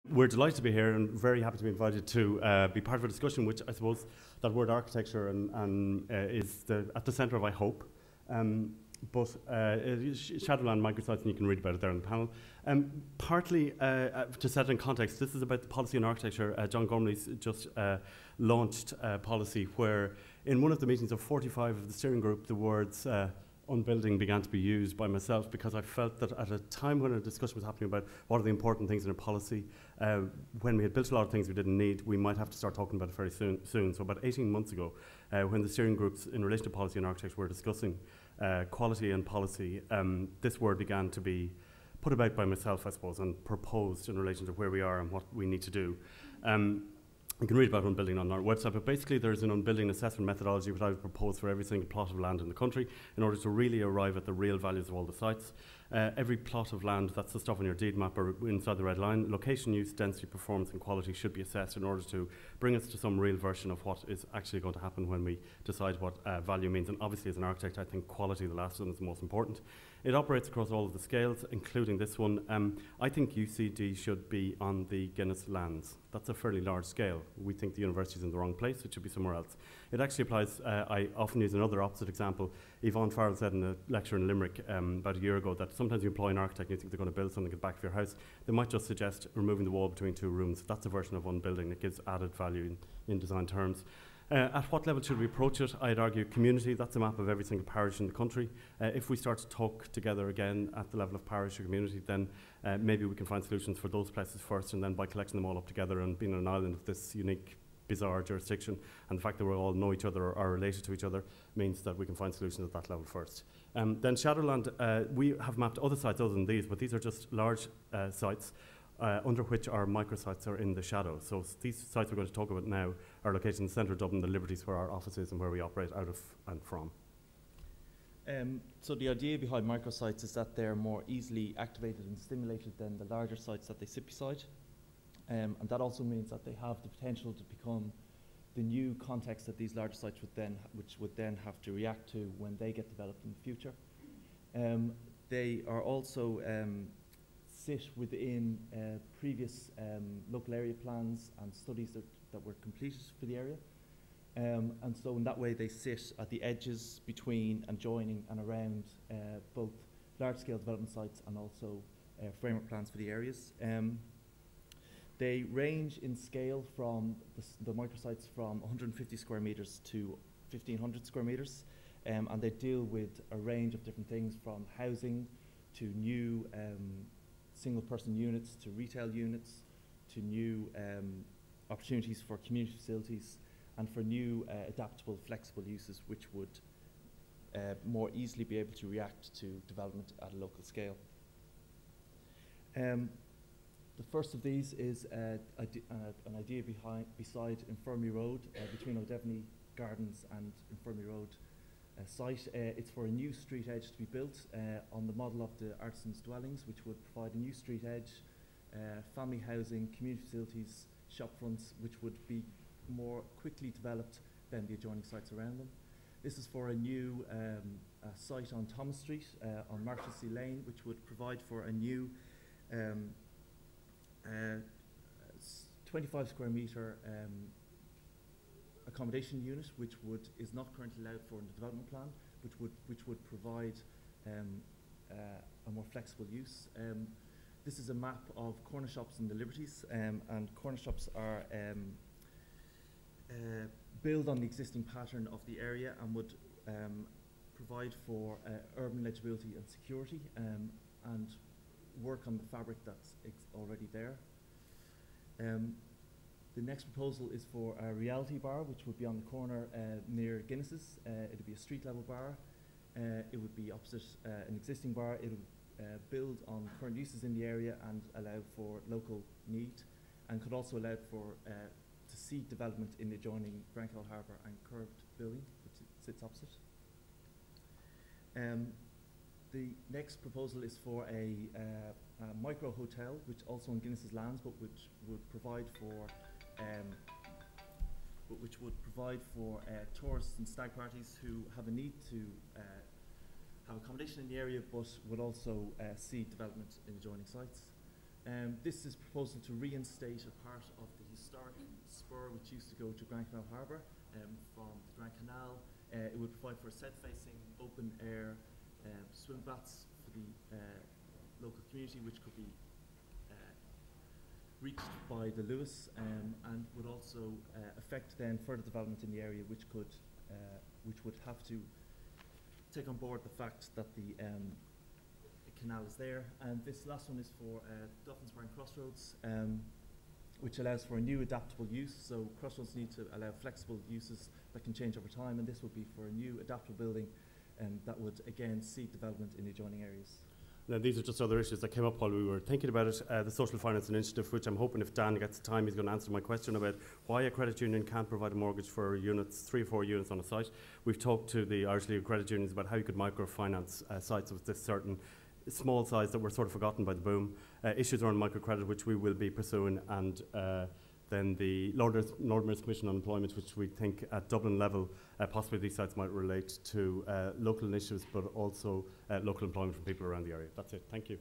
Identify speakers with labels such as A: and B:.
A: We're delighted to be here and very happy to be invited to be part of a discussion which I suppose that word architecture is at the centre of, I hope. Shadowland microsites, and you can read about it there on the panel. Partly, to set it in context, this is about the policy and architecture. John Gormley's just launched policy where in one of the meetings of 45 of the steering group, the words unbuilding began to be used by myself because I felt that at a time when a discussion was happening about what are the important things in a policy, when we had built a lot of things we didn't need, we might have to start talking about it very soon. So about 18 months ago, when the steering groups in relation to policy and architecture were discussing quality and policy, this word began to be put about by myself, I suppose, and proposed in relation to where we are and what we need to do. You can read about unbuilding on our website, but basically there's an unbuilding assessment methodology which I would propose for every single plot of land in the country in order to really arrive at the real values of all the sites. Every plot of land, that's the stuff on your deed map or inside the red line, location, use, density, performance and quality should be assessed in order to bring us to some real version of what is actually going to happen when we decide what value means. And obviously as an architect, I think quality, the last one, is the most important. It operates across all of the scales, including this one. I think UCD should be on the Guinness lands. That's a fairly large scale. We think the university's in the wrong place, it should be somewhere else. It actually applies, I often use another opposite example. Yvonne Farrell said in a lecture in Limerick about a year ago that sometimes you employ an architect and you think they're going to build something at the back of your house. They might just suggest removing the wall between two rooms. That's a version of unbuilding that gives added value in design terms. At what level should we approach it? I'd argue community. That's a map of every single parish in the country. If we start to talk together again at the level of parish or community, then maybe we can find solutions for those places first, and then by collecting them all up together and being on an island of this unique, bizarre jurisdiction, and the fact that we all know each other or are related to each other means that we can find solutions at that level first. Then Shadowland, we have mapped other sites other than these, but these are just large sites under which our microsites are in the shadow. So these sites we're going to talk about now are located in the centre of Dublin, the Liberties, where our office is and where we operate out of and from.
B: So the idea behind microsites is that they're more easily activated and stimulated than the larger sites that they sit beside. And that also means that they have the potential to become the new context that these larger sites would then have to react to when they get developed in the future. They are also sit within previous local area plans and studies that were completed for the area. And so in that way they sit at the edges between and joining and around both large-scale development sites and also framework plans for the areas. They range in scale from the microsites from 150 square metres to 1,500 square metres, and they deal with a range of different things from housing to new single-person units to retail units to new opportunities for community facilities and for new adaptable, flexible uses which would more easily be able to react to development at a local scale. The first of these is an idea beside Infirmary Road, between O'Devney Gardens and Infirmary Road site. It's for a new street edge to be built on the model of the artisans' dwellings, which would provide a new street edge, family housing, community facilities, shop fronts, which would be more quickly developed than the adjoining sites around them. This is for a new site on Thomas Street on Marshalsea Lane, which would provide for a new 25 square metre accommodation unit, which is not currently allowed for in the development plan, which would provide a more flexible use. This is a map of corner shops in the Liberties, and corner shops are built on the existing pattern of the area and would provide for urban legibility and security, and work on the fabric that's already there. The next proposal is for a reality bar, which would be on the corner near Guinness's. It would be a street level bar. It would be opposite an existing bar. It would build on current uses in the area and allow for local need, and could also allow for to see development in the adjoining Grankill Harbour and curved building, which sits opposite. The next proposal is for a micro hotel, which also on Guinness's lands, but which would provide for tourists and stag parties who have a need to have accommodation in the area, but would also see development in adjoining sites. This is proposal to reinstate a part of the historic spur which used to go to Grand Canal Harbour from the Grand Canal. It would provide for south-facing open-air swim baths for the local community, which could be reached by the Lewis, and would also affect then further development in the area, which would have to take on board the fact that the canal is there. And this last one is for Duffins Crossroads, which allows for a new adaptable use. So crossroads need to allow flexible uses that can change over time, and this would be for a new adaptable building that would again see development in the adjoining areas.
A: Now, these are just other issues that came up while we were thinking about it. The Social Finance Initiative, which I'm hoping if Dan gets the time, he's going to answer my question about why a credit union can't provide a mortgage for units, 3 or 4 units on a site. We've talked to the Irish League of Credit Unions about how you could microfinance sites of this certain small size that were sort of forgotten by the boom. Issues around microcredit, which we will be pursuing, and then the Lord Mayor's Commission on Employment, which we think at Dublin level, possibly these sites might relate to local initiatives, but also local employment for people around the area. That's it. Thank you.